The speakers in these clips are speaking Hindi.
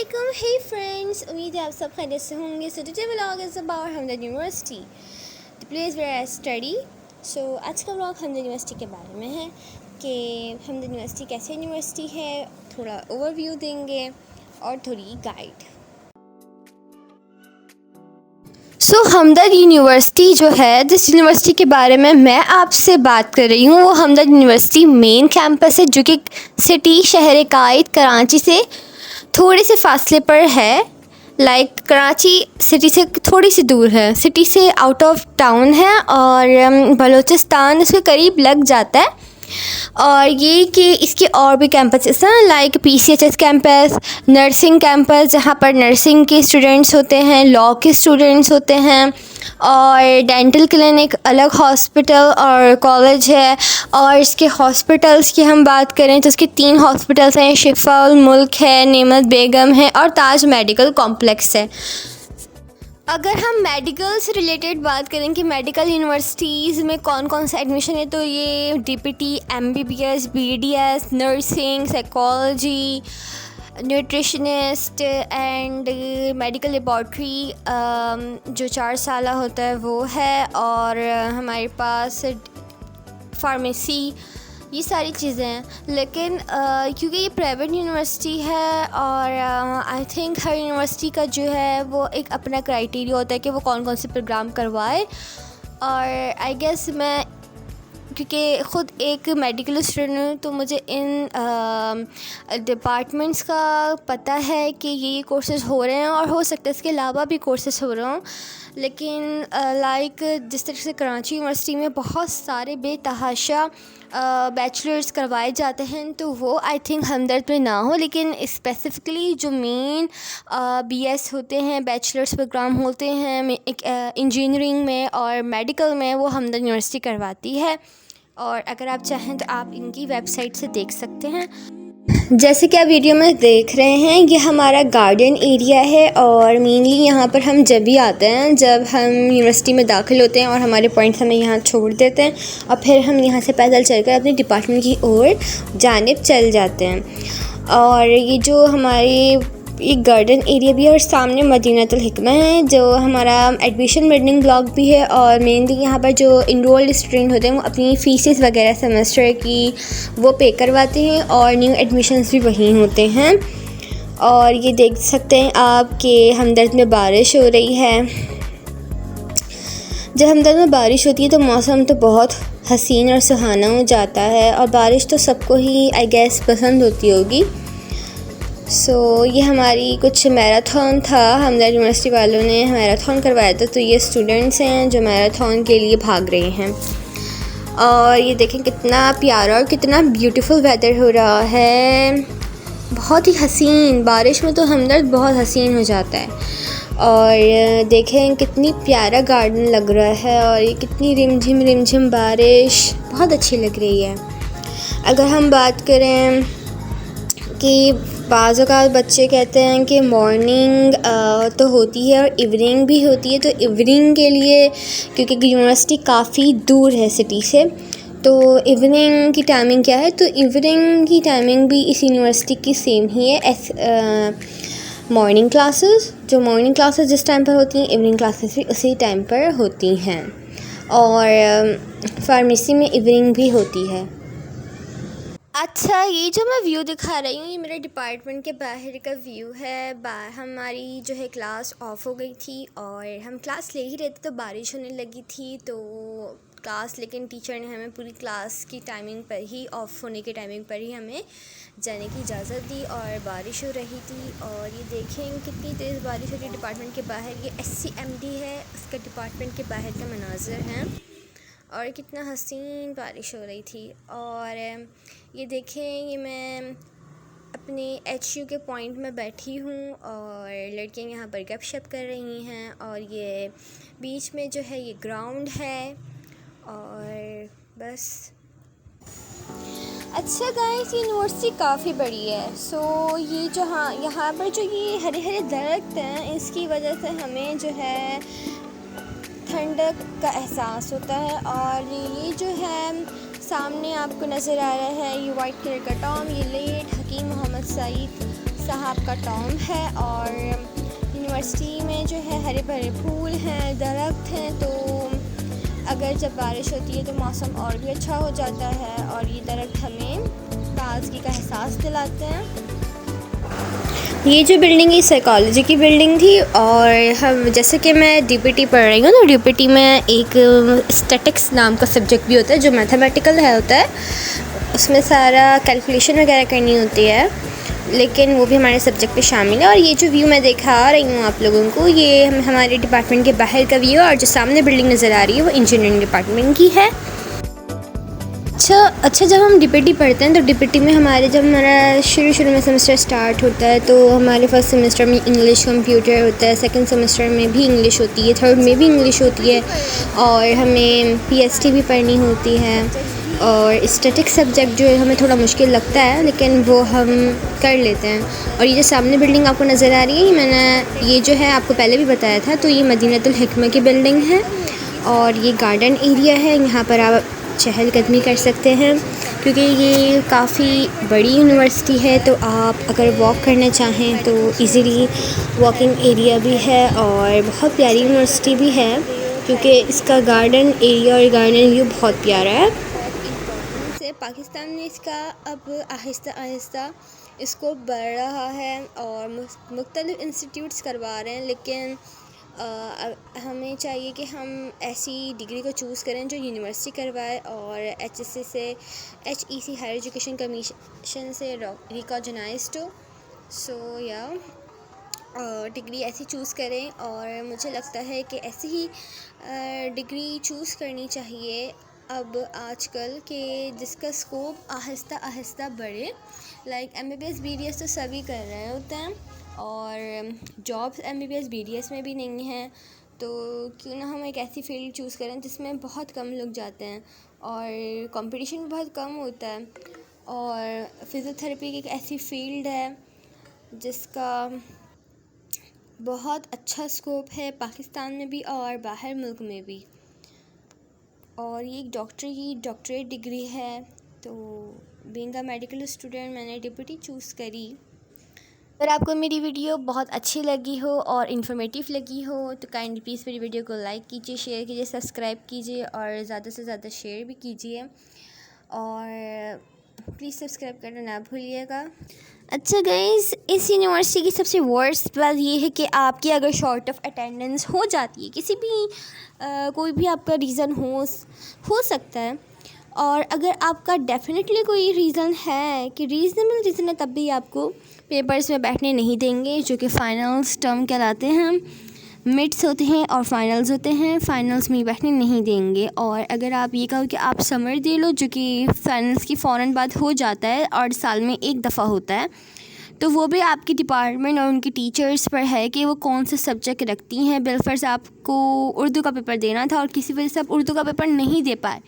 अस्सलामुअलैकुम। हे फ्रेंड्स, उम्मीद है आप सब खैरियत से होंगे। So today vlog is about Hamdard university, the place where I study. So आज का व्लॉग हमदर्द यूनिवर्सिटी के बारे में है कि हमदर्द यूनिवर्सिटी कैसे यूनिवर्सिटी है, थोड़ा ओवरव्यू देंगे और थोड़ी गाइड। सो हमदर्द यूनिवर्सिटी जो है, जिस यूनिवर्सिटी के बारे में मैं आपसे बात कर रही हूँ वो हमदर्द यूनिवर्सिटी मेन कैंपस है, जो कि सिटी शहर कायद कराची से थोड़े से फासले पर है। कराची सिटी से थोड़ी सी दूर है, सिटी से आउट ऑफ टाउन है और बलूचिस्तान उसके करीब लग जाता है। और ये कि इसके और भी कैंपस हैं, like PCHS campus, nursing campus जहाँ पर नर्सिंग के स्टूडेंट्स होते हैं, लॉ के स्टूडेंट्स होते हैं, और डेंटल क्लिनिक, अलग हॉस्पिटल और कॉलेज है। और इसके हॉस्पिटल्स की हम बात करें तो इसके 3 हॉस्पिटल्स हैं, शिफा उल मुल्क है, नेमत बेगम है और ताज मेडिकल कॉम्प्लेक्स है। अगर हम मेडिकल से रिलेटेड बात करें कि मेडिकल यूनिवर्सिटीज़ में कौन कौन सा एडमिशन है, तो ये DPT, MBBS, BDS, nursing, psychology, nutritionist and medical laboratory जो 4 साल होता है वो है। और हमारे पास फार्मेसी, ये सारी चीज़ें हैं। लेकिन क्योंकि ये प्राइवेट यूनिवर्सिटी है और आई थिंक हर यूनिवर्सिटी का जो है वो एक अपना क्राइटेरिया होता है कि वो कौन कौन से प्रोग्राम करवाए। और आई गेस मैं क्योंकि ख़ुद एक मेडिकल स्टूडेंट हूँ तो मुझे इन डिपार्टमेंट्स का पता है कि ये कोर्सेज़ हो रहे हैं और हो सकता है इसके अलावा भी कोर्सेज़ हो रहे हों। लेकिन लाइक जिस तरह से कराची यूनिवर्सिटी में बहुत सारे बेतहाशा बैचलर्स करवाए जाते हैं, तो वो आई थिंक हमदर्द में ना हो। लेकिन स्पेसिफ़िकली जो मेन BS होते हैं, बैचलर्स प्रोग्राम होते हैं इंजीनियरिंग में और मेडिकल में, वो हमदर्द यूनिवर्सिटी करवाती है। और अगर आप चाहें तो आप इनकी वेबसाइट से देख सकते हैं। जैसे कि आप वीडियो में देख रहे हैं, ये हमारा गार्डन एरिया है और मेनली यहाँ पर हम जब भी आते हैं, जब हम यूनिवर्सिटी में दाखिल होते हैं और हमारे पॉइंट्स हमें यहाँ छोड़ देते हैं और फिर हम यहाँ से पैदल चलकर अपने डिपार्टमेंट की ओर जानिब चल जाते हैं। और ये जो हमारी एक गार्डन एरिया भी है और सामने मदीनतुल हिकमा है, जो हमारा एडमिशन बिल्डिंग ब्लॉक भी है। और मेनली यहाँ पर जो इनरोल्ड स्टूडेंट होते हैं वो अपनी फ़ीसेस वगैरह सेमेस्टर की वो पे करवाते हैं और न्यू एडमिशन्स भी वहीं होते हैं। और ये देख सकते हैं आप कि हमदर्द में बारिश हो रही है। जब हमदर्द में बारिश होती है तो मौसम तो बहुत हसीन और सुहाना हो जाता है और बारिश तो सबको ही आई गेस पसंद होती होगी। सो ये हमारी कुछ मैराथन था, हमदर्द यूनिवर्सिटी वालों ने मैराथन करवाया था। तो ये स्टूडेंट्स हैं जो मैराथन के लिए भाग रहे हैं। और ये देखें कितना प्यारा और कितना ब्यूटीफुल वेदर हो रहा है, बहुत ही हसीन। बारिश में तो हमदर्द बहुत हसीन हो जाता है। और देखें कितनी प्यारा गार्डन लग रहा है और ये कितनी रिमझिम बारिश बहुत अच्छी लग रही है। अगर हम बात करें कि बाज़ औक़ात बच्चे कहते हैं कि मॉर्निंग तो होती है और इवनिंग भी होती है, तो इवनिंग के लिए क्योंकि यूनिवर्सिटी काफ़ी दूर है सिटी से, तो इवनिंग की टाइमिंग क्या है, तो इवनिंग की टाइमिंग भी इस यूनिवर्सिटी की सेम ही है। मॉर्निंग क्लासेस जिस टाइम पर होती हैं, इवनिंग क्लासेस भी उसी टाइम पर होती हैं। और फार्मेसी में इवनिंग भी होती है। अच्छा, ये जो मैं व्यू दिखा रही हूँ ये मेरे डिपार्टमेंट के बाहर का व्यू है। हमारी जो है क्लास ऑफ हो गई थी और हम क्लास ले ही रहे थे तो बारिश होने लगी थी, तो क्लास लेकिन टीचर ने हमें पूरी क्लास की टाइमिंग पर ही, ऑफ होने की टाइमिंग पर ही हमें जाने की इजाज़त दी और बारिश हो रही थी। और ये देखें कितनी तेज़ बारिश हो रही है डिपार्टमेंट के बाहर। ये SCMD है, उसका डिपार्टमेंट के बाहर का मनाज़र हैं और कितना हसीन बारिश हो रही थी। और ये देखें, ये मैं अपने HU के पॉइंट में बैठी हूँ और लड़कियाँ यहाँ पर गपशप कर रही हैं। और ये बीच में जो है ये ग्राउंड है और बस। अच्छा गाइस, यूनिवर्सिटी काफ़ी बड़ी है। सो ये जो यहाँ पर जो ये हरे हरे दरख्त हैं, इसकी वजह से हमें जो है ठंडक का एहसास होता है। और ये जो है सामने आपको नज़र आ रहा है, ये वाइट कलर का टॉम, ये लेट हकीम मोहम्मद सईद साहब का टॉम है और यूनिवर्सिटी में जो है हरे भरे फूल हैं, दरख्त हैं। तो अगर जब बारिश होती है तो मौसम और भी अच्छा हो जाता है और ये दरख्त हमें ताज़गी का एहसास दिलाते हैं। ये जो बिल्डिंग है साइकोलॉजी की बिल्डिंग थी और हम जैसे कि मैं डीपीटी पढ़ रही हूँ तो डीपीटी में एक स्टैटिक्स नाम का सब्जेक्ट भी होता है जो मैथमेटिकल है होता है। उसमें सारा कैलकुलेशन वगैरह करनी होती है, लेकिन वो भी हमारे सब्जेक्ट पे शामिल है। और ये जो व्यू मैं दिखा रही हूँ आप लोगों को, ये हमारे डिपार्टमेंट के बाहर का व्यू है और जो सामने बिल्डिंग नज़र आ रही है वो इंजीनियरिंग डिपार्टमेंट की है। अच्छा जब हम डीपीटी पढ़ते हैं तो डीपीटी में जब हमारा शुरू में सेमेस्टर स्टार्ट होता है तो हमारे फर्स्ट सेमेस्टर में इंग्लिश कंप्यूटर होता है, सेकंड सेमेस्टर में भी इंग्लिश होती है, थर्ड में भी इंग्लिश होती है और हमें पीएसटी भी पढ़नी होती है। और स्टैटिक सब्जेक्ट जो है हमें थोड़ा मुश्किल लगता है लेकिन वो हम कर लेते हैं। और ये जो सामने बिल्डिंग आपको नज़र आ रही है, मैंने ये जो है आपको पहले भी बताया था, तो ये मदीनतुल हिकमा की बिल्डिंग है और ये गार्डन एरिया है। यहाँ पर आप चहलकदमी कर सकते हैं क्योंकि ये काफ़ी बड़ी यूनिवर्सिटी है, तो आप अगर वॉक करना चाहें तो इजीली वॉकिंग एरिया भी है और बहुत प्यारी यूनिवर्सिटी भी है क्योंकि इसका गार्डन एरिया और गार्डन व्यू बहुत प्यारा है। पाकिस्तान में इसका अब आहिस्ता आहिस्ता इसको बढ़ रहा है और मुख्तलिफ इंस्टीट्यूट्स करवा रहे हैं, लेकिन हमें चाहिए कि हम ऐसी डिग्री को चूज़ करें जो यूनिवर्सिटी करवाए और HEC से हायर एजुकेशन कमीशन से रिकॉग्नाइज्ड हो। सो या डिग्री ऐसी चूज़ करें और मुझे लगता है कि ऐसी ही डिग्री चूज़ करनी चाहिए अब आजकल के जिसका स्कोप आहिस्ता आहिस्ता बढ़े। लाइक MBBS BDS तो सभी कर रहे होते हैं और जॉब्स MBBS BDS में भी नहीं है, तो क्यों ना हम एक ऐसी फील्ड चूज़ करें जिसमें बहुत कम लोग जाते हैं और कंपटीशन भी बहुत कम होता है। और फिज़ियोथेरेपी एक ऐसी फील्ड है जिसका बहुत अच्छा स्कोप है पाकिस्तान में भी और बाहर मुल्क में भी। और ये एक डॉक्टरेट डिग्री है, तो बीइंग अ मेडिकल स्टूडेंट मैंने डीपीटी चूज़ करी। अगर आपको मेरी वीडियो बहुत अच्छी लगी हो और इन्फॉर्मेटिव लगी हो तो काइंडली प्लीज़ मेरी वीडियो को लाइक कीजिए, शेयर कीजिए, सब्सक्राइब कीजिए और ज़्यादा से ज़्यादा शेयर भी कीजिए और प्लीज़ सब्सक्राइब करना ना भूलिएगा। अच्छा गाइज़, इस यूनिवर्सिटी की सबसे वर्स्ट बात ये है कि आपकी अगर शॉर्ट ऑफ अटेंडेंस हो जाती है, किसी भी कोई भी आपका रीज़न हो सकता है, और अगर आपका डेफिनेटली कोई रीज़न है कि रीज़नेबल रीज़न है, तब भी आपको पेपर्स में बैठने नहीं देंगे, जो कि फ़ाइनल्स टर्म कहलाते हैं। मिड्स होते हैं और फाइनल्स होते हैं, फाइनल्स में बैठने नहीं देंगे। और अगर आप ये कहो कि आप समर दे लो, जो कि फाइनल्स की फ़ौरन बाद हो जाता है और साल में एक दफ़ा होता है, तो वो भी आपकी डिपार्टमेंट और उनकी टीचर्स पर है कि वो कौन से सब्जेक्ट रखती हैं। बिलफर्ज आपको उर्दू का पेपर देना था और किसी वजह से आप उर्दू का पेपर नहीं दे पाए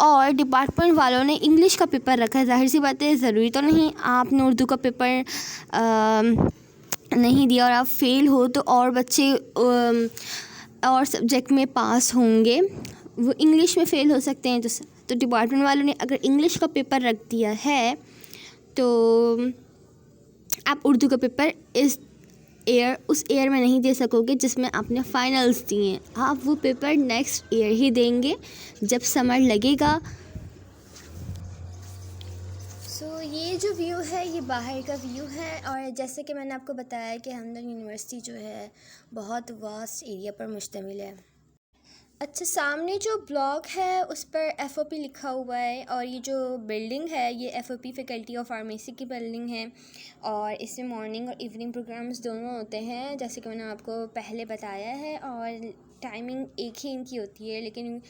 और डिपार्टमेंट वालों ने इंग्लिश का पेपर रखा है। ज़ाहिर सी बात है, ज़रूरी तो नहीं आपने उर्दू का पेपर नहीं दिया और आप फ़ेल हो तो और बच्चे और सब्जेक्ट में पास होंगे, वो इंग्लिश में फ़ेल हो सकते हैं। तो डिपार्टमेंट वालों ने अगर इंग्लिश का पेपर रख दिया है तो आप उर्दू का पेपर उस ईयर में नहीं दे सकोगे जिसमें आपने फ़ाइनल्स दिए। आप वो पेपर नेक्स्ट ईयर ही देंगे जब समर लगेगा। सो ये जो व्यू है ये बाहर का व्यू है और जैसे कि मैंने आपको बताया कि हमदर्द यूनिवर्सिटी जो है बहुत वास्ट एरिया पर मुश्तमिल है। अच्छा, सामने जो ब्लॉक है उस पर FOP लिखा हुआ है और ये जो बिल्डिंग है ये FOP फैकल्टी ऑफ फार्मेसी की बिल्डिंग है और इसमें मॉर्निंग और इवनिंग प्रोग्राम्स दोनों होते हैं, जैसे कि मैंने आपको पहले बताया है। और टाइमिंग एक ही इनकी होती है, लेकिन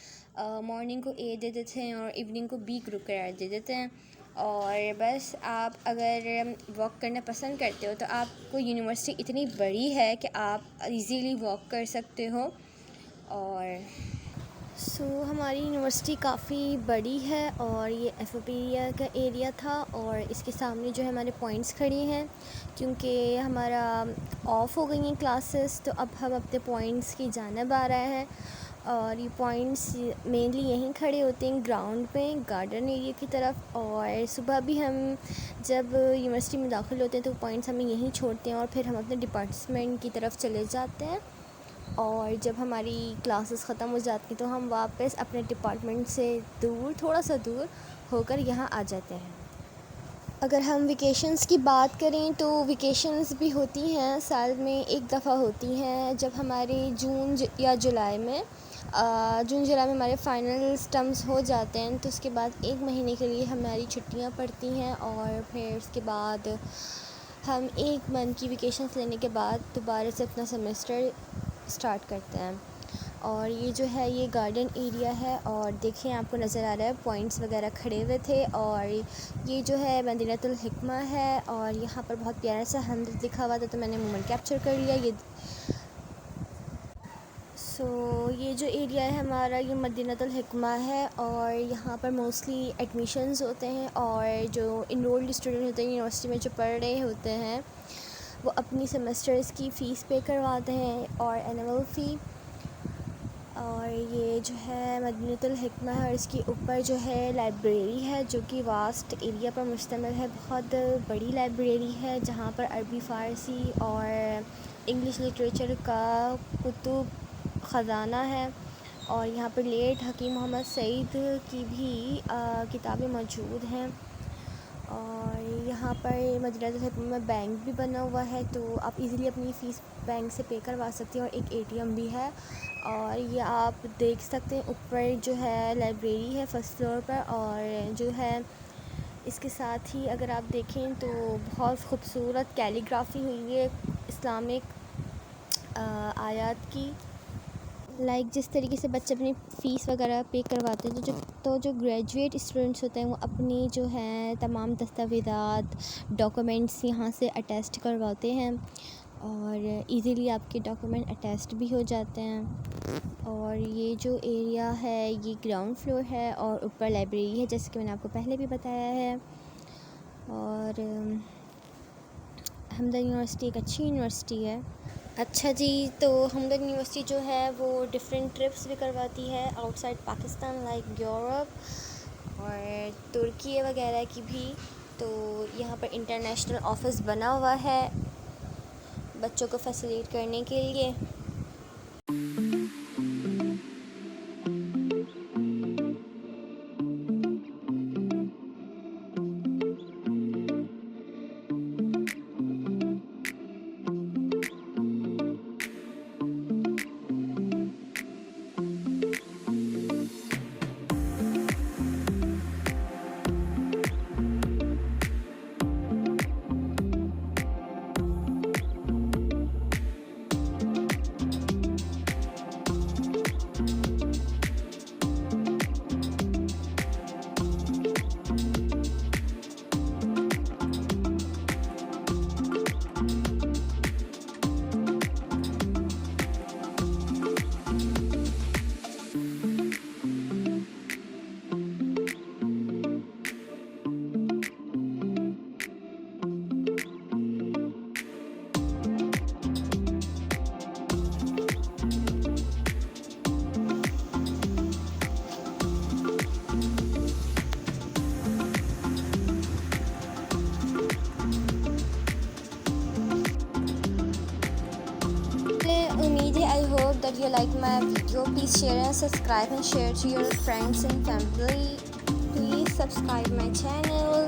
मॉर्निंग को A दे देते हैं और इवनिंग को B ग्रुप करार दे देते हैं। और बस आप अगर वॉक करना पसंद करते हो तो आपको यूनिवर्सिटी इतनी बड़ी है कि आप इजीली वॉक कर सकते हो। और हमारी यूनिवर्सिटी काफ़ी बड़ी है और ये FOP का एरिया था और इसके सामने जो है हमारे पॉइंट्स खड़ी हैं, क्योंकि हमारा ऑफ़ हो गई हैं क्लासेस, तो अब हम अपने पॉइंट्स की जानिब आ रहे हैं। और ये पॉइंट्स मेनली यहीं खड़े होते हैं ग्राउंड पे, गार्डन एरिया की तरफ। और सुबह भी हम जब यूनिवर्सिटी में दाखिल होते हैं तो पॉइंट्स हमें यहीं छोड़ते हैं और फिर हम अपने डिपार्टमेंट की तरफ चले जाते हैं। और जब हमारी क्लासेस ख़त्म हो जाती हैं तो हम वापस अपने डिपार्टमेंट से दूर, थोड़ा सा दूर होकर यहाँ आ जाते हैं। अगर हम वेकेशंस की बात करें तो वेकेशंस भी होती हैं, साल में एक दफ़ा होती हैं, जब हमारे जून या जुलाई में जून जुलाई में हमारे फाइनल टर्म्स हो जाते हैं। तो उसके बाद 1 महीने के लिए हमारी छुट्टियां पड़ती हैं और फिर उसके बाद हम 1 मंथ की वेकेशंस लेने के बाद दोबारा से अपना सेमेस्टर स्टार्ट करते हैं। और ये जो है ये गार्डन एरिया है और देखिए आपको नज़र आ रहा है पॉइंट्स वगैरह खड़े हुए थे। और ये जो है मदीनतुल हिकमा है और यहाँ पर बहुत प्यारा सा हंद्र लिखा हुआ था तो मैंने मोमेंट कैप्चर कर लिया। ये जो एरिया है हमारा ये मदीनतुल हिकमा है और यहाँ पर मोस्टली एडमिशन्स होते हैं और जो इनरोल्ड स्टूडेंट होते हैं यूनिवर्सिटी में जो पढ़ रहे होते हैं वो अपनी सेमेस्टर्स की फ़ीस पे करवाते हैं और एनुअल फ़ी। और ये जो है मदीनतुल हिकमा है और इसके ऊपर जो है लाइब्रेरी है जो कि वास्ट एरिया पर मुश्तमिल है। बहुत बड़ी लाइब्रेरी है जहाँ पर अरबी फ़ारसी और इंग्लिश लिटरेचर का कुतुब ख़ज़ाना है। और यहाँ पर लेट हकीम मोहम्मद सईद की भी किताबें मौजूद हैं। और यहाँ पर मदीनतुल हिकमा में बैंक भी बना हुआ है तो आप इजीली अपनी फ़ीस बैंक से पे करवा सकते हैं और एक एटीएम भी है। और ये आप देख सकते हैं ऊपर जो है लाइब्रेरी है फर्स्ट फ्लोर पर। और जो है इसके साथ ही अगर आप देखें तो बहुत ख़ूबसूरत कैलीग्राफी हुई है इस्लामिक आयत की। जिस तरीके से बच्चे अपनी फ़ीस वगैरह पे करवाते हैं तो जो ग्रेजुएट स्टूडेंट्स होते हैं वो अपनी जो है तमाम दस्तावेज़ात डॉक्यूमेंट्स यहाँ से अटेस्ट करवाते हैं और इजीली आपके डॉक्यूमेंट अटेस्ट भी हो जाते हैं। और ये जो एरिया है ये ग्राउंड फ्लोर है और ऊपर लाइब्रेरी है जैसे कि मैंने आपको पहले भी बताया है। और हमदर्द यूनिवर्सिटी एक अच्छी यूनिवर्सिटी है। अच्छा जी, तो हमदर्द यूनिवर्सिटी जो है वो डिफरेंट ट्रिप्स भी करवाती है आउटसाइड पाकिस्तान लाइक यूरोप और तुर्की वगैरह की भी। तो यहाँ पर इंटरनेशनल ऑफिस बना हुआ है बच्चों को फैसिलिटेट करने के लिए। I hope that you like my video. Please share and subscribe and share to your friends and family. Please subscribe my channel.